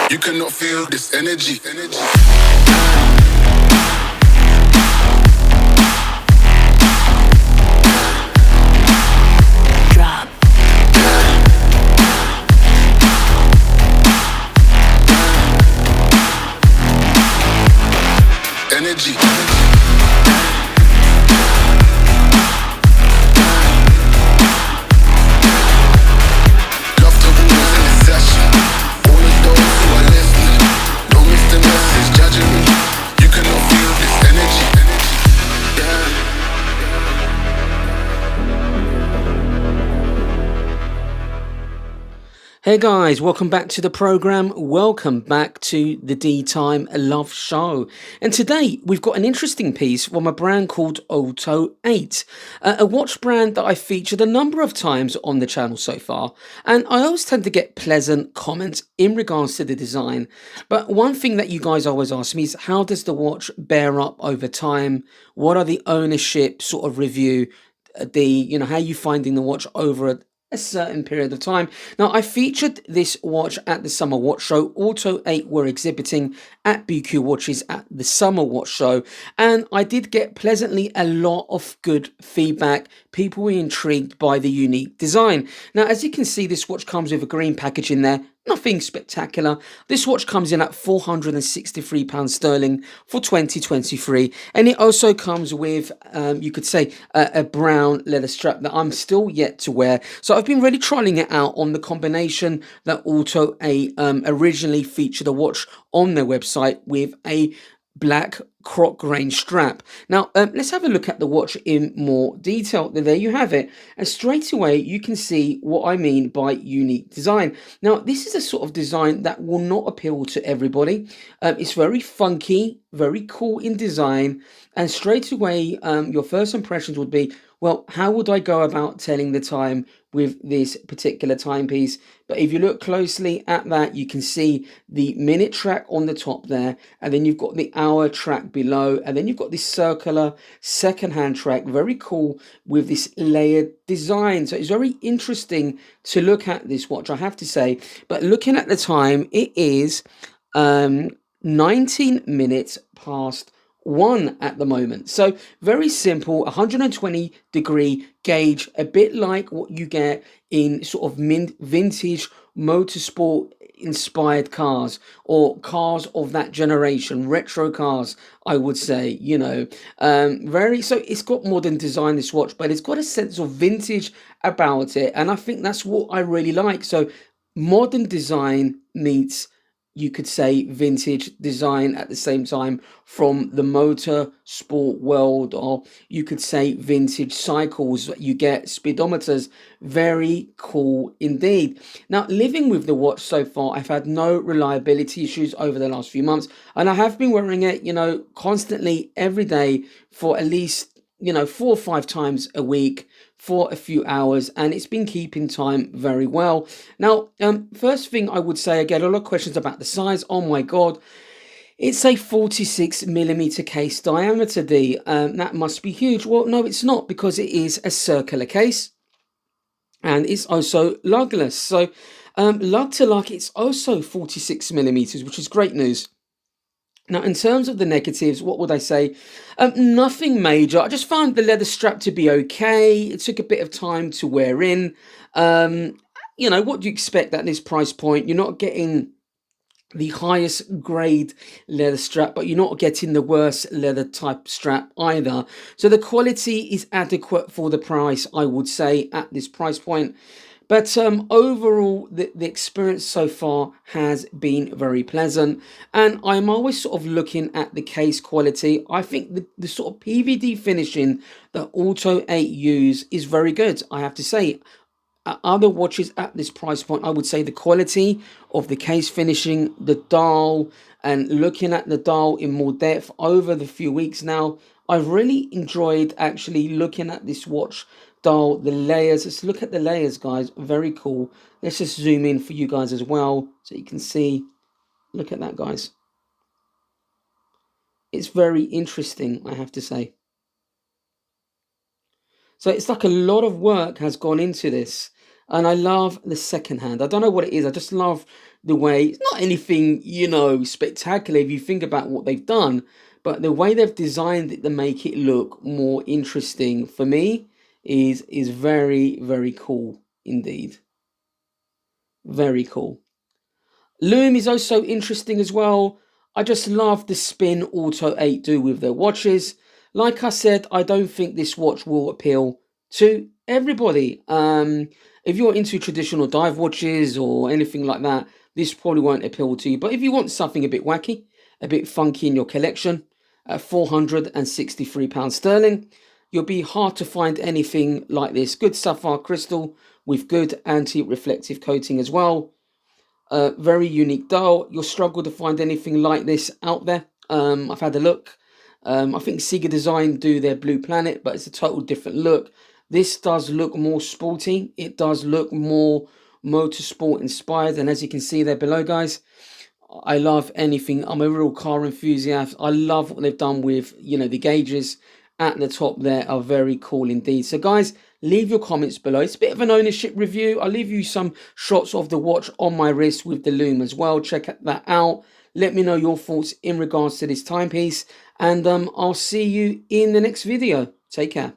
You cannot feel this energy. Drop. Energy. Love to rules in the session. All of those who are listening, don't miss the message judging me. You cannot feel this energy. Yeah. Hey guys, welcome back to the program. Welcome back to the D Time Love Show. And today we've got an interesting piece from a brand called OLTO-8, a watch brand that I've featured a number of times on the channel so far. And I always tend to get pleasant comments in regards to the design. But one thing that you guys always ask me is, how does the watch bear up over time? What are the ownership sort of review? How are you finding the watch over a certain period of time? Now, I featured this watch at the Summer Watch Show. OLTO-8 were exhibiting at BQ Watches at the Summer Watch Show, and I did get pleasantly a lot of good feedback. People were intrigued by the unique design. Now, as you can see, this watch comes with a green package in there. Nothing spectacular. This watch comes in at £463 sterling for 2023, and it also comes with, you could say, a brown leather strap that I'm still yet to wear. So I've been really trialing it out on the combination that OLTO-8 originally featured a watch on their website with a black croc grain strap. Now, let's have a look at the watch in more detail. There you have it. And straight away, you can see what I mean by unique design. Now, this is a sort of design that will not appeal to everybody. It's very funky, very cool in design. And straight away, your first impressions would be, well, how would I go about telling the time with this particular timepiece? But if you look closely at that, you can see the minute track on the top there, and then you've got the hour track below, and then you've got this circular second-hand track, very cool, with this layered design. So it's very interesting to look at this watch, I have to say. But looking at the time, it is 19 minutes past 1 at the moment. So very simple, 120 degree gauge, a bit like what you get in sort of vintage motorsport inspired cars, or cars of that generation, retro cars, I would say. So it's got modern design, this watch, but it's got a sense of vintage about it, and I think that's what I really like. So modern design meets, you could say, vintage design at the same time, from the motor sport world, or you could say vintage cycles. You get speedometers. Very cool indeed. Now, living with the watch so far, I've had no reliability issues over the last few months, and I have been wearing it, constantly every day for at least, 4 or 5 times a week for a few hours, and it's been keeping time very well. Now, first thing I would say, I get a lot of questions about the size. Oh my god, it's a 46mm case diameter, D. That must be huge. Well, no, it's not, because it is a circular case, and it's also lugless. So lug to lug, it's also 46mm, which is great news. Now, in terms of the negatives, what would I say? Nothing major. I just found the leather strap to be okay. It took a bit of time to wear in. What do you expect at this price point? You're not getting the highest grade leather strap, but you're not getting the worst leather type strap either. So the quality is adequate for the price, I would say, at this price point. But overall, the experience so far has been very pleasant, and I'm always sort of looking at the case quality. I think the sort of PVD finishing that OLTO-8 use is very good, I have to say. Other watches at this price point, I would say the quality of the case finishing, the dial, and looking at the dial in more depth over the few weeks now, I've really enjoyed actually looking at this watch dial, the layers. Let's look at the layers, guys. Very cool. Let's just zoom in for you guys as well so you can see. Look at that, guys. It's very interesting, I have to say. So it's like a lot of work has gone into this. And I love the second hand. I don't know what it is. I just love the way, it's not anything, you know, spectacular if you think about what they've done, but the way they've designed it to make it look more interesting for me is very, very cool indeed. Very cool. Loom is also interesting as well. I just love the spin OLTO-8 do with their watches. Like I said, I don't think this watch will appeal to everybody. If you're into traditional dive watches or anything like that, this probably won't appeal to you. But if you want something a bit wacky, a bit funky in your collection, at £463 sterling, you'll be hard to find anything like this. Good sapphire crystal with good anti-reflective coating as well. Very unique dial. You'll struggle to find anything like this out there. I've had a look. I think Sega Design do their Blue Planet, but it's a total different look. This does look more sporty. It does look more motorsport inspired. And as you can see there below, guys, I love anything. I'm a real car enthusiast. I love what they've done with, you know, the gauges at the top there are very cool indeed. So guys, leave your comments below. It's a bit of an ownership review. I'll leave you some shots of the watch on my wrist with the Loom as well. Check that out. Let me know your thoughts in regards to this timepiece. And I'll see you in the next video. Take care.